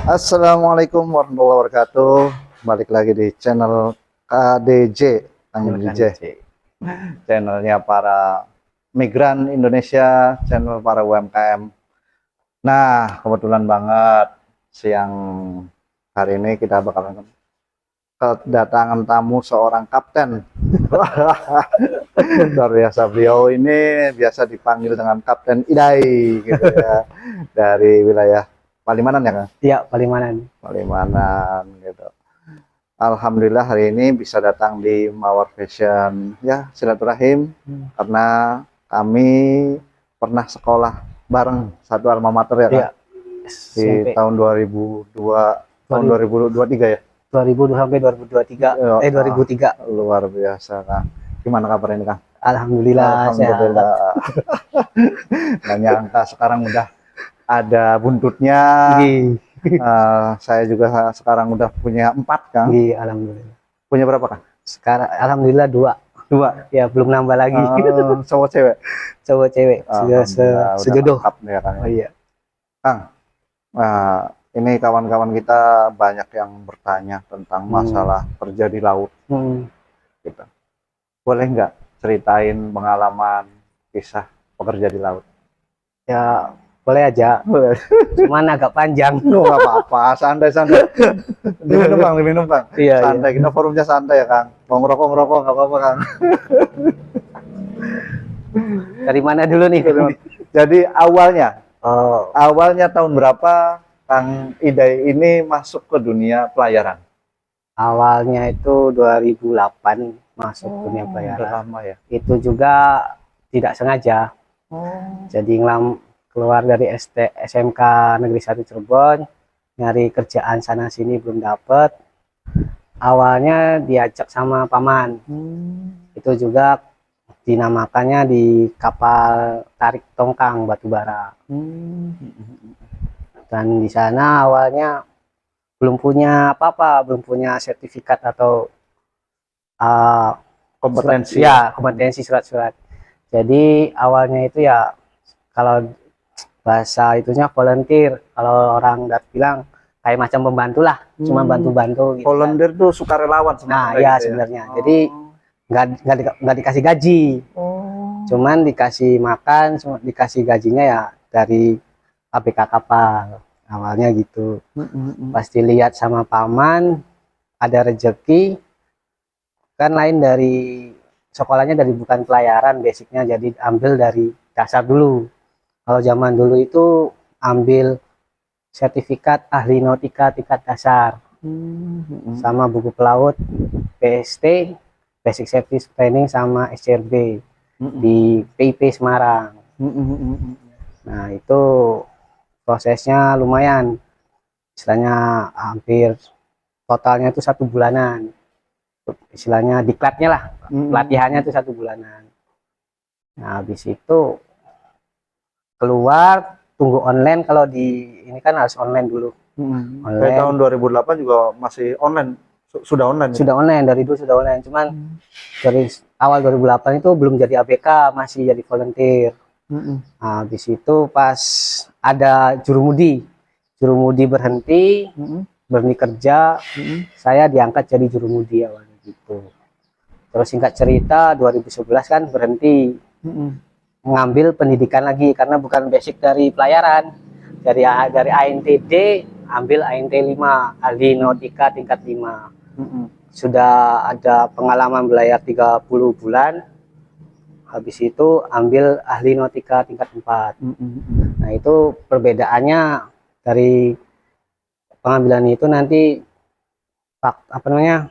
Assalamualaikum warahmatullahi wabarakatuh. Balik lagi di channel KDJ, Kang DJ. Channelnya para migran Indonesia, channel para UMKM. Nah, kebetulan banget siang hari ini kita bakalan kedatangan tamu seorang kapten. Luar biasa, beliau ini biasa dipanggil dengan Kapten Idai gitu ya, dari wilayah Palimanan ya Kang? Iya, Palimanan. Palimanan gitu. Alhamdulillah hari ini bisa datang di Mawar Fashion ya, silaturahim karena kami pernah sekolah bareng satu alma mater ya Kang? Iya. Di SMP. tahun 2002 tahun 2023 ya. 2000 sampai 2023. 2003. Luar biasa Kang. Gimana kabar ini Kang? Alhamdulillah, Alhamdulillah. Nggak nyangka sekarang udah ada buntutnya. Saya juga sekarang udah punya 4 Kang. Alhamdulillah. Punya berapa Kang? Sekarang alhamdulillah 2. Ya, belum nambah lagi. Cowok cewek? Cowok cewek. Sejodoh. Ya, Kang. Oh iya. Kang, ini kawan-kawan kita banyak yang bertanya tentang masalah kerja di laut. Gitu. Boleh nggak ceritain pengalaman kisah pekerja di laut? Ya, boleh aja. Cuman agak panjang. Nggak apa-apa, santai-santai. Diminum Kang. Iya, santai, iya. Kita forumnya santai ya Kang. Mau ngerokok nggak apa-apa Kang. Dari mana dulu nih? Jadi awalnya tahun berapa Kang Idai ini masuk ke dunia pelayaran? Awalnya itu 2008 masuk dunia pelayaran. Udah lama ya. Itu juga tidak sengaja. Jadi keluar dari SMK Negeri 1 Cirebon, nyari kerjaan sana sini belum dapet. Awalnya diajak sama paman. Itu juga dinamakannya di kapal tarik tongkang batubara. Dan di sana awalnya belum punya apa-apa, belum punya sertifikat atau kompetensi. Kompetensi surat-surat. Jadi awalnya itu ya, kalau bahasa itunya volunteer, kalau orang dat bilang kayak macam pembantu lah, cuma bantu-bantu gitu. Volunteer tuh sukarelawan sebenarnya. Nah iya gitu sebenarnya ya. Jadi nggak dikasih gaji, cuman dikasih makan, dikasih gajinya ya dari ABK kapal awalnya gitu. Pasti lihat sama paman ada rezeki kan, lain dari sekolahnya dari bukan pelayaran basicnya, jadi ambil dari dasar dulu. Kalau zaman dulu itu ambil sertifikat ahli nautika tingkat dasar, sama buku pelaut, PST, Basic Safety Training, sama SCRB di PIP Semarang. Nah itu prosesnya lumayan, istilahnya hampir totalnya itu 1 bulanan, istilahnya diklatnya lah, pelatihannya itu 1 bulanan. Nah habis itu keluar, tunggu online. Kalau di ini kan harus online dulu. Online. Tahun 2008 juga masih online, sudah online. Sudah online, dari dulu sudah online. Cuman dari awal 2008 itu belum jadi ABK, masih jadi volunteer. Nah, habis itu pas ada jurumudi berhenti, berhenti kerja, saya diangkat jadi jurumudi awalnya gitu. Terus singkat cerita 2011 kan berhenti. Mengambil pendidikan lagi karena bukan basic dari pelayaran, dari ANTD ambil ANT 5, ahli nautika tingkat 5. Sudah ada pengalaman belayar 30 bulan, habis itu ambil ahli nautika tingkat 4. Nah itu perbedaannya dari pengambilan itu nanti apa namanya,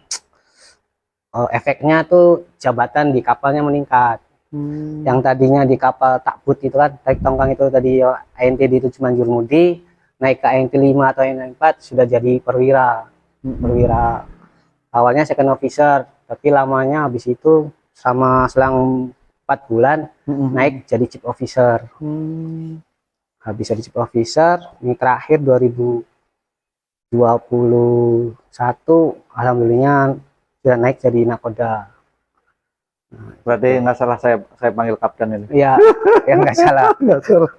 efeknya tuh jabatan di kapalnya meningkat. Yang tadinya di kapal takbut itu kan, tarik tongkang itu tadi ANTD itu cuma jurumudi, naik ke ANT 5 atau ANT 4 sudah jadi perwira. Awalnya second officer, tapi lamanya habis itu sama selang 4 bulan naik jadi chief officer. Habis jadi chief officer, ini terakhir 2021 alhamdulillah sudah naik jadi nakoda. Berarti nggak salah saya panggil kapten ini. Iya, yang nggak salah. Nggak salah.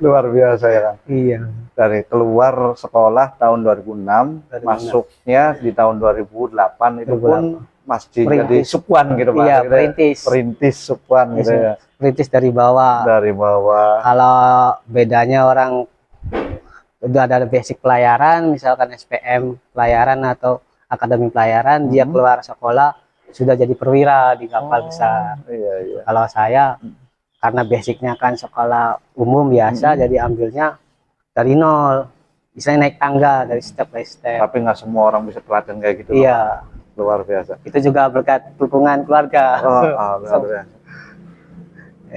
Luar biasa ya Kang. Iya. Dari keluar sekolah tahun 2006, 2006. masuknya di tahun 2008 itu pun 2008. masih jadi Perintis. supuan gitu Pak. Iya, Gitu ya. perintis. Perintis supuan gitu ya. Perintis dari bawah. Dari bawah. Kalau bedanya orang udah ada basic pelayaran, misalkan SPM pelayaran atau akademi pelayaran, dia keluar sekolah sudah jadi perwira di kapal besar. Iya, iya. Kalau saya karena basicnya kan sekolah umum biasa, jadi ambilnya dari nol, bisa naik tangga dari step by step. Tapi nggak semua orang bisa pelatihan kayak gitu. Iya. Luar biasa. Itu juga berkat dukungan keluarga. Luar biasa.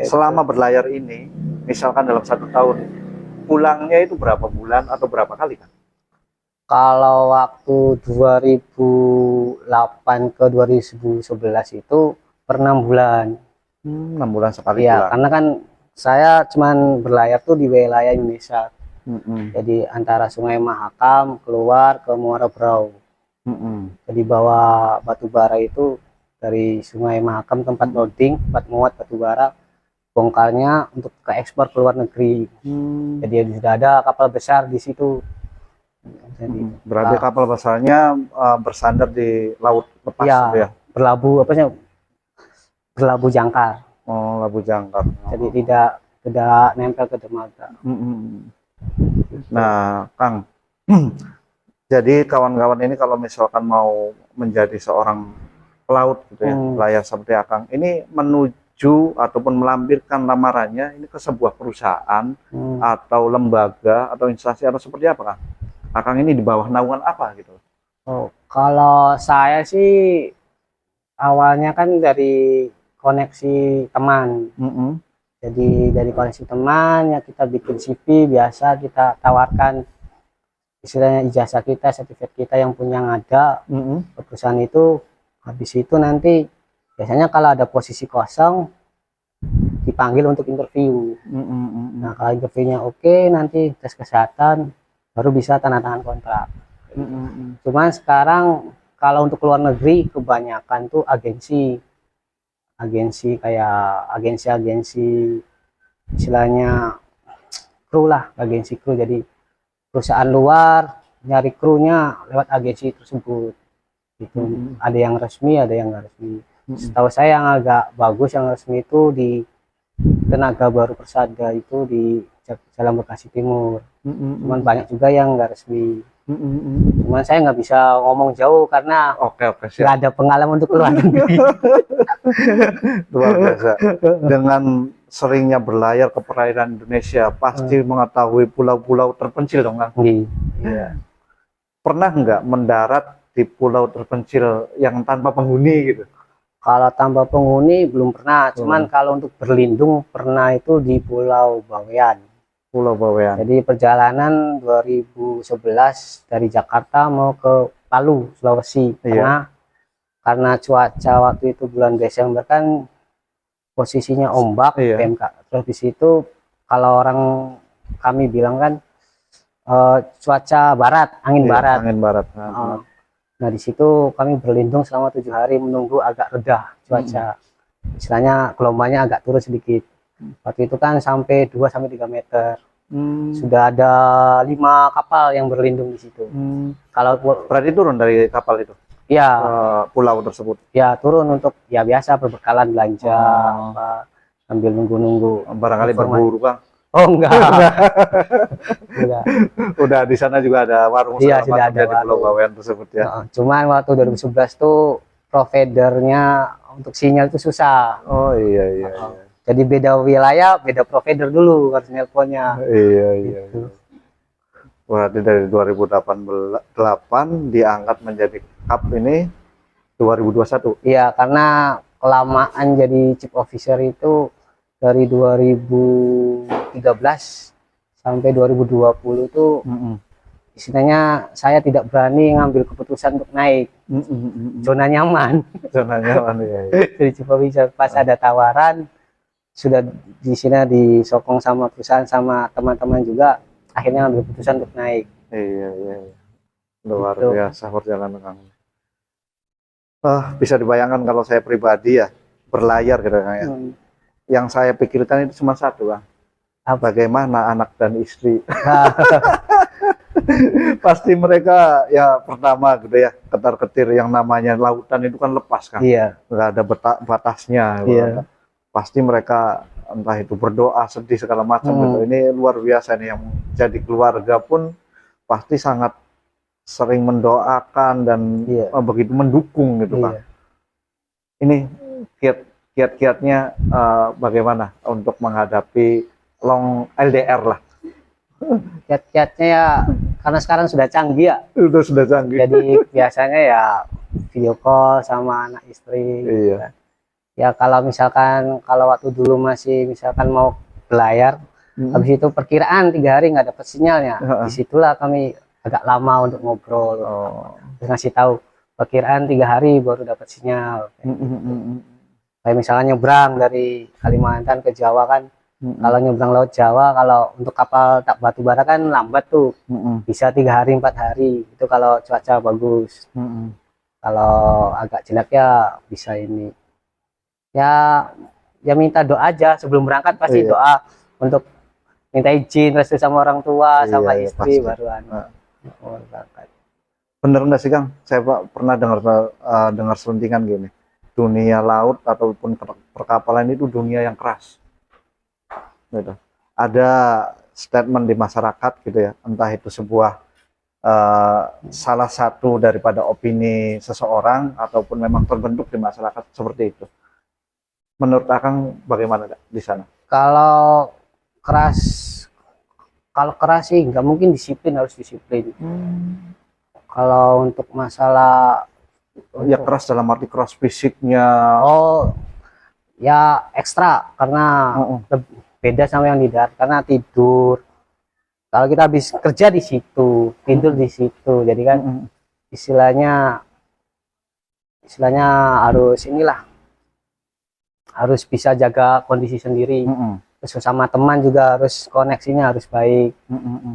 Selama berlayar ini, misalkan dalam 1 tahun, pulangnya itu berapa bulan atau berapa kali kan? Kalau waktu 2008 ke 2011 itu per 6 bulan. 6 bulan sekali Iya, pulang. karena kan saya cuman berlayar tuh di wilayah Indonesia. Jadi antara Sungai Mahakam keluar ke Muara Brau. Jadi bawa batu bara itu dari Sungai Mahakam tempat loading, tempat muat batu bara, bongkarnya untuk ke ekspor ke luar negeri. Jadi sudah ada kapal besar di situ. Jadi berarti kapal besarnya bersandar di laut lepas ya, gitu ya? berlabuh apa sih? Berlabuh jangkar. Oh, labu jangkar. Jadi tidak nempel ke dermaga. Nah, Kang, jadi kawan-kawan ini kalau misalkan mau menjadi seorang pelaut gitu ya, layar seperti Akang, ini menuju ataupun melampirkan lamarannya ini ke sebuah perusahaan atau lembaga atau instansi atau seperti apa, Kang? Akang ini di bawah naungan apa gitu? Oh, kalau saya sih awalnya kan dari koneksi teman. Jadi dari koneksi teman ya kita bikin CV biasa, kita tawarkan istilahnya ijazah kita, sertifikat kita yang punya ada ke perusahaan itu. Habis itu nanti biasanya kalau ada posisi kosong dipanggil untuk interview. Nah kalau interviewnya oke, nanti tes kesehatan baru bisa tanda tangan kontrak. Cuman sekarang kalau untuk luar negeri kebanyakan tuh agensi kayak agensi istilahnya kru lah, agensi kru. Jadi perusahaan luar nyari krunya lewat agensi tersebut gitu. Ada yang resmi, ada yang nggak resmi. Setahu saya yang agak bagus yang resmi itu di Tenaga Baru Persada itu di Jalan Bekasi Timur. Cuman banyak juga yang nggak resmi. Cuman saya nggak bisa ngomong jauh karena nggak ada pengalaman untuk luar negeri. Luar biasa. Dengan seringnya berlayar ke perairan Indonesia, pasti mengetahui pulau-pulau terpencil dong, Kang? Iya. Pernah nggak mendarat di pulau terpencil yang tanpa penghuni gitu? Kalau tanpa penghuni belum pernah. Cuman kalau untuk berlindung pernah itu di Pulau Bawean. Pulau Bawean. Jadi perjalanan 2011 dari Jakarta mau ke Palu, Sulawesi Tengah. Karena cuaca waktu itu bulan Desember kan posisinya ombak, PMK. Terus di situ kalau orang kami bilang kan cuaca barat, angin barat. Angin barat. Nah di situ kami berlindung selama 7 hari menunggu agak reda cuaca. Istilahnya gelombangnya agak turun sedikit. Waktu itu kan sampai 2-3 meter. Sudah ada 5 kapal yang berlindung di situ. Kalau berarti turun dari kapal itu? Ya. Pulau tersebut? Ya turun untuk ya biasa perbekalan belanja, apa, sambil nunggu-nunggu. Barangkali berburu, Bang? Oh enggak. Enggak. Udah di sana juga ada warung. Iya sudah ada di Pulau Bawean tersebut ya. Cuman waktu 2011 tuh providernya untuk sinyal itu susah. Oh iya. Jadi beda wilayah, beda provider dulu harus nelponnya. Iya. Berarti dari 2008 diangkat menjadi Kap ini 2021. Iya, karena kelamaan jadi chief officer itu dari 2013 sampai 2020 tuh istilahnya saya tidak berani ngambil keputusan untuk naik. Zona nyaman. Zona nyaman ya. Jadi chief officer pas ada tawaran sudah di sini disokong sama perusahaan sama teman-teman juga, akhirnya ngambil keputusan untuk naik. Iya. Luar biasa perjalanan Kang. Bisa dibayangkan kalau saya pribadi ya, berlayar gitu kan ya. Yang saya pikirkan itu cuma satu, Kang. Bagaimana anak dan istri. Pasti mereka ya pertama gitu ya, ketar-ketir yang namanya lautan itu kan lepas kan. Iya. Nggak ada batasnya. Iya. Pasti mereka entah itu berdoa, sedih segala macam gitu. Ini luar biasa nih, yang jadi keluarga pun pasti sangat sering mendoakan dan begitu mendukung gitu kan. Ini kiat-kiatnya bagaimana untuk menghadapi long LDR lah. Kiat-kiatnya ya karena sekarang sudah canggih ya. Itu sudah canggih. Jadi biasanya ya video call sama anak istri. Iya. Ya kalau misalkan kalau waktu dulu masih misalkan mau belayar, habis itu perkiraan 3 hari nggak dapat sinyalnya. Disitulah kami agak lama untuk ngobrol. Terus ngasih tahu perkiraan 3 hari baru dapat sinyal. Kayak misalnya nyebrang dari Kalimantan ke Jawa kan. Kalau nyebrang Laut Jawa, kalau untuk kapal tak batu bara kan lambat tuh, bisa 3 hari 4 hari itu kalau cuaca bagus. Kalau agak jelek ya bisa ini ya minta doa aja sebelum berangkat, pasti doa untuk minta izin restu sama orang tua sama istri baru berangkat. Bener nggak sih, Kang? Saya pernah dengar selentingan gini, dunia laut ataupun perkapalan itu dunia yang keras. Gitu. Ada statement di masyarakat gitu ya, entah itu sebuah salah satu daripada opini seseorang ataupun memang terbentuk di masyarakat seperti itu. Menurut Akang bagaimana di sana? Kalau keras sih nggak mungkin, disiplin, harus disiplin. Kalau untuk masalah ya keras dalam arti keras fisiknya. Ya ekstra karena beda sama yang di darat, karena tidur. Kalau kita habis kerja di situ, tidur di situ, jadi kan istilahnya harus bisa jaga kondisi sendiri. Terus sama teman juga harus koneksinya harus baik.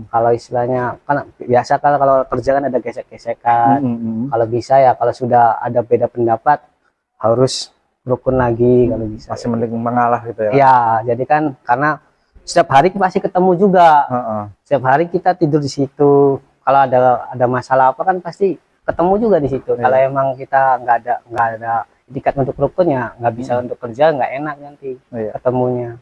Kalau istilahnya kan biasa kalau kerja kan ada gesek-gesekan. Kalau bisa ya, kalau sudah ada beda pendapat harus rukun lagi kalau bisa. Masih mending mengalah gitu ya. Ya, jadi kan karena setiap hari pasti ketemu juga. Setiap hari kita tidur di situ. Kalau ada masalah apa kan pasti ketemu juga di situ. Kalau emang kita nggak ada etikat untuk rukun ya nggak bisa untuk kerja, nggak enak nanti ketemunya.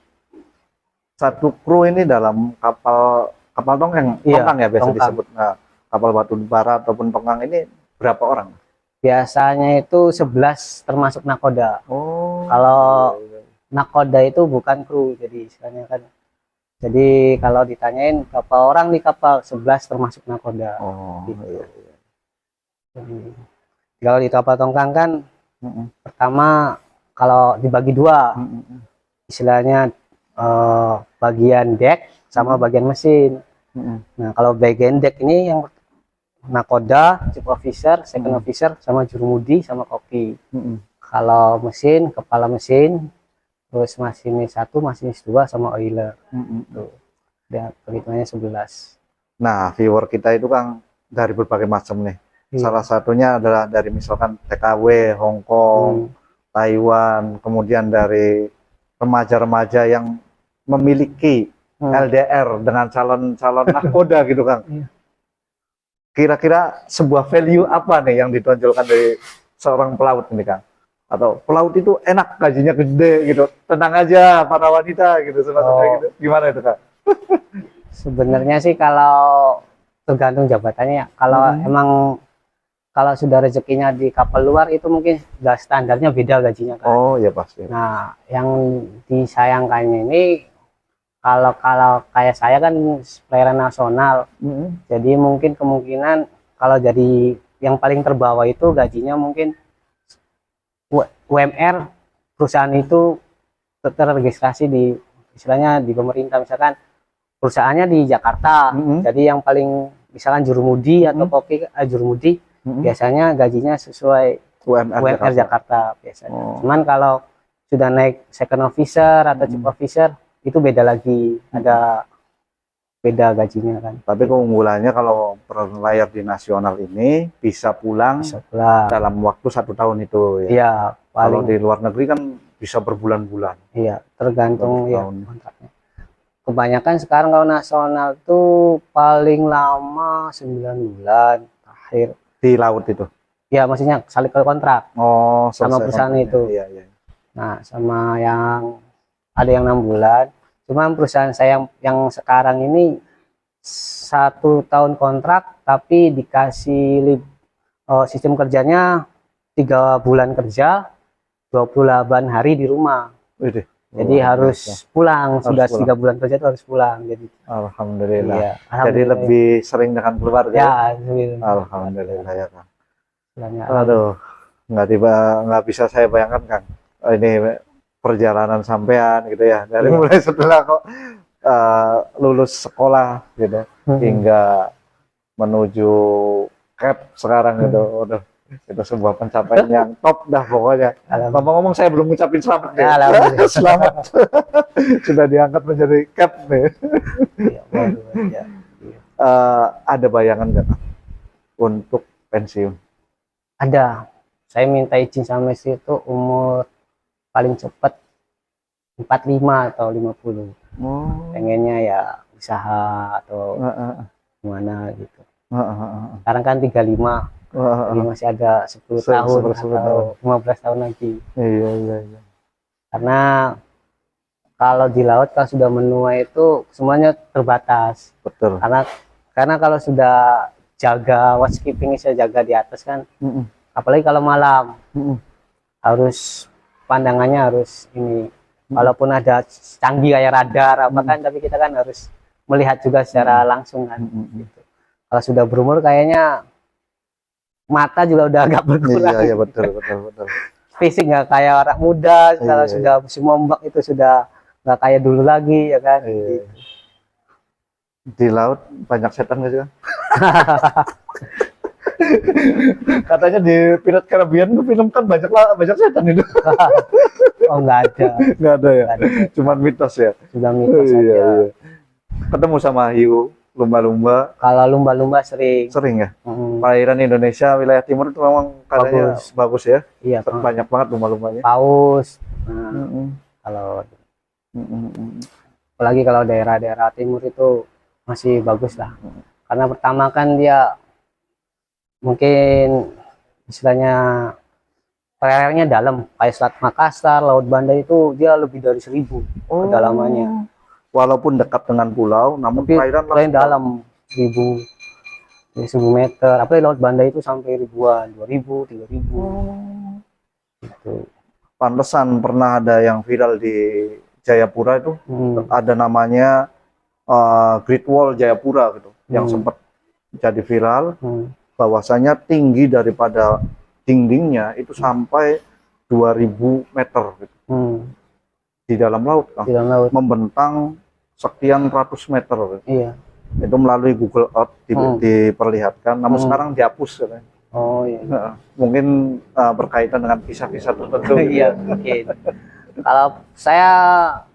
Satu kru ini dalam kapal tongkang ya biasa disebut. Nah, kapal batu bara ataupun tongkang ini berapa orang? Biasanya itu 11 termasuk nakoda. Kalau nakoda itu bukan kru, jadi istilahnya kan. Jadi kalau ditanyain berapa orang di kapal, 11 termasuk nakoda. Gitu. Jadi kalau di kapal tongkang kan pertama kalau dibagi 2, istilahnya bagian deck sama bagian mesin. Nah kalau bagian deck ini yang nakoda, chief officer, second officer, sama jurumudi, sama koki. Kalau mesin, kepala mesin, terus masinis 1, masinis 2, sama oiler. Tuh. Dan perhitungannya 11. Nah, viewer kita itu kan dari berbagai macam nih. Salah satunya adalah dari misalkan TKW, Hong Kong, Taiwan, kemudian dari remaja-remaja yang memiliki LDR dengan calon-calon nakoda gitu, Kang. Kira-kira sebuah value apa nih yang ditonjolkan dari seorang pelaut ini, Kang? Atau pelaut itu enak, gajinya gede gitu, tenang aja para wanita gitu, gitu. Gimana itu, Kang? Sebenarnya sih kalau tergantung jabatannya ya. Kalau emang kalau sudah rezekinya di kapal luar itu mungkin udah standarnya beda gajinya kan. Iya pasti. Nah, yang disayangkannya ini kalau kayak saya kan pelayaran nasional, jadi mungkin kemungkinan kalau jadi yang paling terbawah itu gajinya mungkin UMR perusahaan itu terregistrasi di istilahnya di pemerintah, misalkan perusahaannya di Jakarta, jadi yang paling misalkan jurumudi atau koki jurumudi biasanya gajinya sesuai UMR Jakarta biasanya. Cuman kalau sudah naik second officer atau chief officer itu beda lagi, ada beda gajinya kan. Tapi keunggulannya kalau berlayar di nasional ini bisa pulang dalam waktu 1 tahun itu ya. Iya, kalau di luar negeri kan bisa berbulan-bulan. Iya, tergantung ya Tahun. kontraknya. Kebanyakan sekarang kalau nasional tuh paling lama 9 bulan akhir. Di laut itu. Ya, maksudnya salib kontrak Oh, sama selesai perusahaan kontraknya. itu. Iya, iya. Nah, sama yang ada yang 6 bulan. Cuma perusahaan saya yang sekarang ini 1 tahun kontrak, tapi dikasih sistem kerjanya 3 bulan kerja, 28 hari di rumah. Widih, Jadi luar harus biasa. pulang, sudah pulang. 3 bulan kerja itu harus pulang. Jadi Alhamdulillah. iya, Jadi alhamdulillah. lebih sering dengan keluarga. Ya, Alhamdulillah ya Kang. alhamdulillah. Aduh, nggak bisa saya bayangkan Kang. Ini perjalanan sampean gitu ya. Dari Iya. mulai setelah kok lulus sekolah gitu hingga menuju CAP sekarang gitu. Udah, itu sebuah pencapaian yang top dah pokoknya. Alhamdulillah. Ngomong-ngomong saya belum ngucapin selamat ya. Alhamdulillah. Selamat. Sudah diangkat menjadi CAP nih. Iya, waduh, ya. Ada bayangan nggak Kang untuk pensiun? Ada. Saya minta izin sama istri itu umur paling cepat 45 atau 50. Oh. Pengennya ya usaha atau gimana gitu. Sekarang kan 35. Jadi masih ada 10 tahun 10 atau 15 tahun lagi. Iya, iya, iya. Karena kalau di laut kalau sudah menua itu semuanya terbatas. Betul. Karena kalau sudah jaga watchkeeping, saya jaga di atas kan. Apalagi kalau malam harus pandangannya harus ini. Walaupun ada canggih kayak radar apa kan, tapi kita kan harus melihat juga secara langsung kan. Gitu. Kalau sudah berumur kayaknya mata juga udah agak berkurang. Iya, iya, betul, betul, betul. Fisik nggak kayak orang muda, kalau Iya, sudah musim ombak itu sudah nggak kayak dulu lagi ya kan. Iya. Gitu. Di laut banyak setan nggak sih Kang? Katanya di Pirates Caribbean tuh film kan banyak setan itu. Oh nggak ada, Nggak ada ya? nggak ada. Cuman mitos ya? Sudah mitos Iya, saja. iya. Ketemu sama hiu, lumba-lumba, Kalau lumba-lumba sering. sering ya? Mm, Perairan Indonesia, wilayah timur itu memang katanya bagus ya? iya, Banyak banget lumba-lumbanya. paus. Nah, Mm-mm. kalau Mm-mm. apalagi kalau daerah-daerah timur itu masih bagus lah. Karena pertama kan dia mungkin istilahnya perairannya dalam, kayak Selat Makassar, Laut Banda itu dia lebih dari 1000 kedalamannya. Walaupun dekat dengan pulau, namun Tapi perairan perairan masih dalam 1000 meter. Apalagi Laut Banda itu sampai ribuan, 2000, 3000. Gitu. Pantesan pernah ada yang viral di Jayapura itu, ada namanya Great Wall Jayapura gitu, yang sempat jadi viral. Bahwasanya tinggi daripada dindingnya itu sampai 2000 meter gitu. Di dalam laut, Di dalam laut. membentang sekian ratus meter gitu. Iya. Itu melalui Google Earth diperlihatkan, namun sekarang dihapus katanya. Oh iya. Mungkin berkaitan dengan kisah-kisah tertentu gitu. Iya, mungkin. Kalau saya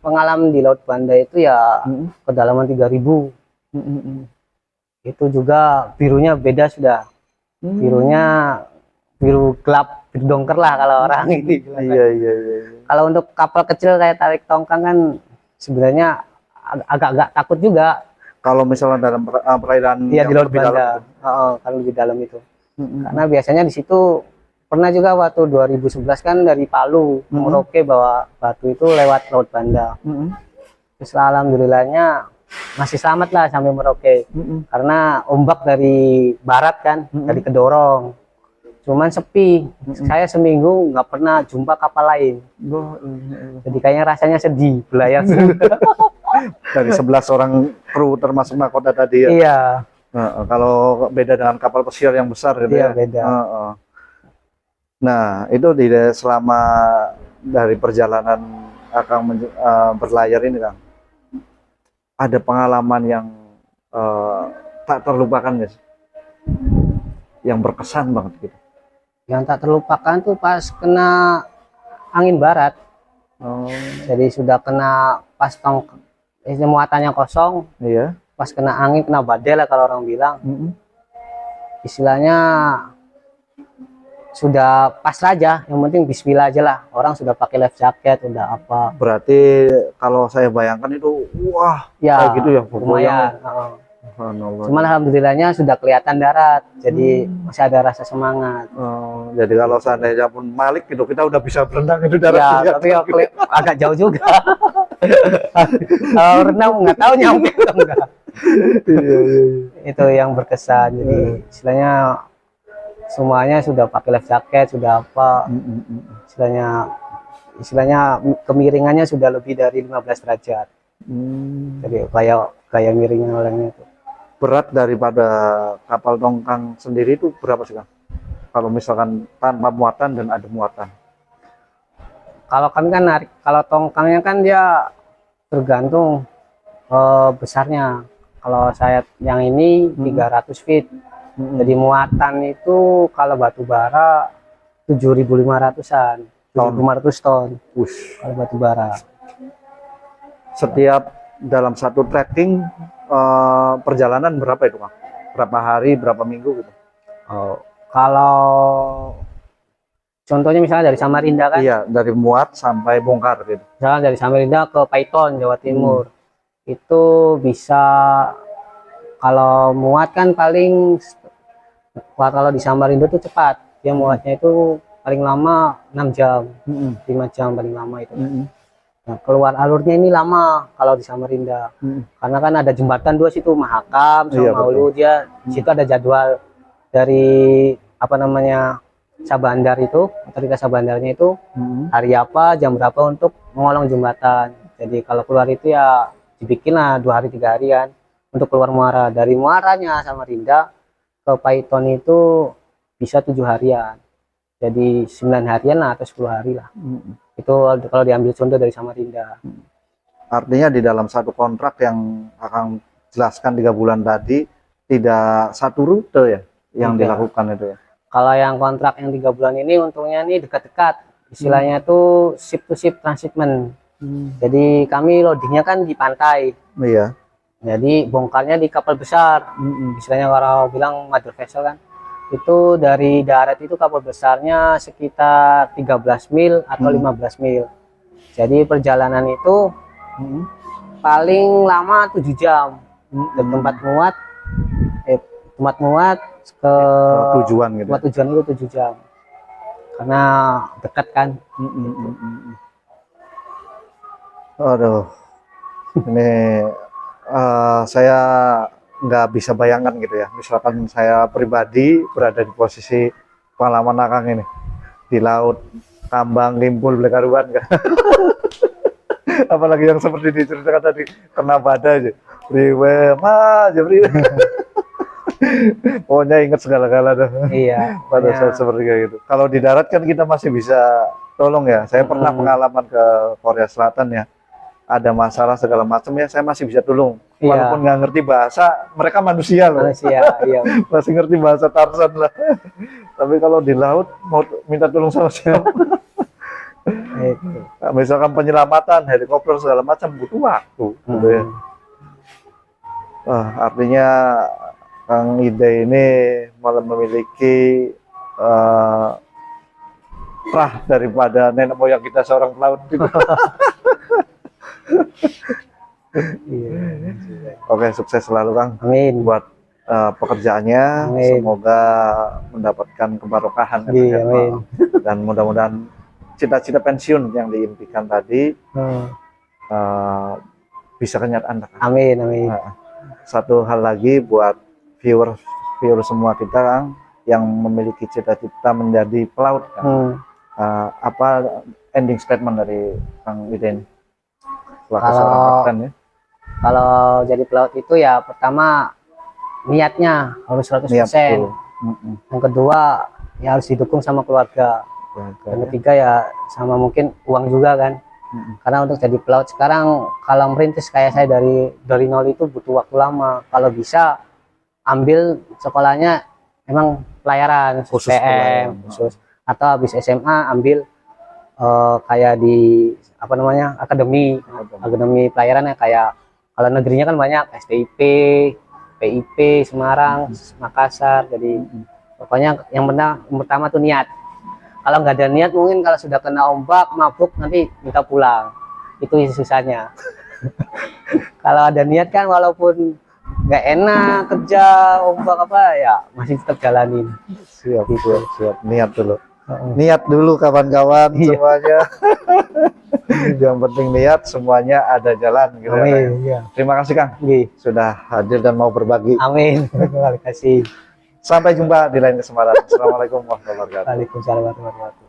pengalaman di Laut Banda itu ya kedalaman 3000. Itu juga birunya beda sudah. Birunya biru gelap, biru dongker lah kalau orang ini. Iya, iya, iya. Kalau untuk kapal kecil kayak tarik tongkang kan sebenarnya agak-agak takut juga. Kalau misalnya dalam perairan Iya, yang di Laut lebih dalam Banda. Kalau lebih dalam itu. Karena biasanya di situ pernah juga waktu 2011 kan dari Palu Merauke bawa batu itu lewat Laut Banda. Terus alhamdulillahnya masih selamat lah sampai Merauke. Karena ombak dari barat kan, dari kedorong. Cuman sepi. Saya seminggu nggak pernah jumpa kapal lain. Jadi kayaknya rasanya sedih, belayar. Dari 11 orang kru termasuk nahkoda tadi ya. Iya. Kalau beda dengan kapal pesiar yang besar gitu Iya, ya. beda. Nah, itu selama dari perjalanan Akang berlayar ini Kang, ada pengalaman yang tak terlupakan guys, yang berkesan banget gitu. Yang tak terlupakan tuh pas kena angin barat. Jadi sudah kena pas muatannya kosong. Iya. Pas kena angin, kena badai lah kalau orang bilang. Istilahnya sudah pas aja, yang penting bismillah aja lah. Orang sudah pakai life jacket, udah apa. Berarti kalau saya bayangkan itu, wah, Ya, kayak gitu ya, lumayan. Subhanallah. Cuman alhamdulillahnya sudah kelihatan darat, jadi masih ada rasa semangat. Jadi kalau seandainya pun Malik gitu, kita udah bisa berenang itu Ya, darat. tapi agak jauh juga. Kalau renang nggak tahu nyampe atau enggak. Iya. Itu yang berkesan. Jadi istilahnya semuanya sudah pakai life jacket, sudah apa, istilahnya kemiringannya sudah lebih dari 15 derajat. Jadi kayak miringnya orangnya itu. Berat daripada kapal tongkang sendiri itu berapa sih, Kang? Kalau misalkan tanpa muatan dan ada muatan? Kalau kami kan narik, kalau tongkangnya kan dia tergantung besarnya. Kalau saya yang ini 300 feet. Jadi muatan itu kalau batu bara 7.500-an, 7.500 ton. Kalau batu bara. Setiap dalam satu trekking perjalanan berapa itu, Kang? Berapa hari, berapa minggu gitu? Kalau contohnya misalnya dari Samarinda kan? Iya, dari muat sampai bongkar gitu. Misalnya dari Samarinda ke Paiton, Jawa Timur. Itu bisa, kalau muat kan paling, kalau di Samarinda itu cepat. Dia muatnya itu paling lama 6 jam, 5 jam paling lama itu. Nah, keluar alurnya ini lama kalau di Samarinda. Karena kan ada jembatan 2 situ, Mahakam sama Maulu. Dia di situ ada jadwal dari apa namanya Sabandar itu, otoritas Sabandarnya itu hari apa, jam berapa untuk mengolong jembatan. Jadi kalau keluar itu ya dibikinlah 2 hari 3 harian untuk keluar muara. Dari muaranya Samarinda ke Paiton itu bisa 7 harian. Jadi 9 harian lah atau 10 hari lah. Itu kalau diambil contoh dari Samarinda. Artinya di dalam satu kontrak yang akan jelaskan 3 bulan tadi, tidak satu rute ya yang dilakukan itu ya? Kalau yang kontrak yang 3 bulan ini untungnya nih dekat-dekat. Istilahnya tuh ship to ship transshipment. Jadi kami loadingnya kan di pantai. Iya. Jadi bongkarnya di kapal besar. Istilahnya kalau bilang mother vessel kan. Itu dari darat itu kapal besarnya sekitar 13 mil atau 15 mil. Jadi perjalanan itu paling lama 7 jam. Dari tempat muat ke tujuan gitu. Tempat tujuan itu 7 jam. Karena dekat kan. Aduh. Ini saya nggak bisa bayangkan gitu ya. Misalkan saya pribadi berada di posisi pengalaman Akang ini di laut, tambang, limpul, belekaruan kan. Apalagi yang seperti diceritakan tadi, kena badai aja. Priwe, aja priwe. Pokoknya ingat segala-gala dah. Iya. Pada saat seperti kayak gitu. Kalau di darat kan kita masih bisa tolong ya. Saya pernah pengalaman ke Korea Selatan ya. Ada masalah segala macam ya, saya masih bisa tolong. Walaupun nggak ngerti bahasa, mereka manusia loh. Manusia, iya. Masih ngerti bahasa Tarzan lah. Tapi kalau di laut mau minta tolong sama siapa? Nah, misalkan penyelamatan helikopter segala macam butuh waktu. Gitu ya. Artinya Kang Ide ini malah memiliki rah daripada nenek moyang kita seorang pelaut gitu. Oke, sukses selalu Kang. Amin. Buat pekerjaannya. Amin. Semoga mendapatkan kebarokahan. Amin. Dan mudah-mudahan cita-cita pensiun yang diimpikan tadi bisa kenyataan. Amin, amin. Satu hal lagi buat viewer semua kita Kang, yang memiliki cita-cita menjadi pelaut Kang. Apa ending statement dari Kang Ide ini? Kalau jadi pelaut itu ya pertama niatnya harus 100%. Yang kedua ya harus didukung sama keluarga. Yang ketiga ya sama mungkin uang juga kan. Karena untuk jadi pelaut sekarang kalau merintis kayak saya dari nol itu butuh waktu lama. Kalau bisa ambil sekolahnya emang pelayaran khusus PM khusus, atau habis SMA ambil kayak di apa namanya akademi pelayaran ya, kayak kalau negerinya kan banyak STIP, PIP Semarang, Makassar. Jadi pokoknya yang pertama tuh niat Kalau nggak ada niat mungkin kalau sudah kena ombak mabuk nanti minta pulang, itu susahnya. Kalau ada niat kan walaupun nggak enak kerja ombak apa ya masih tetap jalanin. Siap, siap. Niat dulu. Niat dulu kawan-kawan semuanya. Yang penting niat, semuanya ada jalan gitu. Amin. Ya. Terima kasih Kang sudah hadir dan mau berbagi. Amin. Terima kasih. Sampai jumpa di lain kesempatan. Assalamualaikum warahmatullahi wabarakatuh. Waalaikumsalam warahmatullahi wabarakatuh.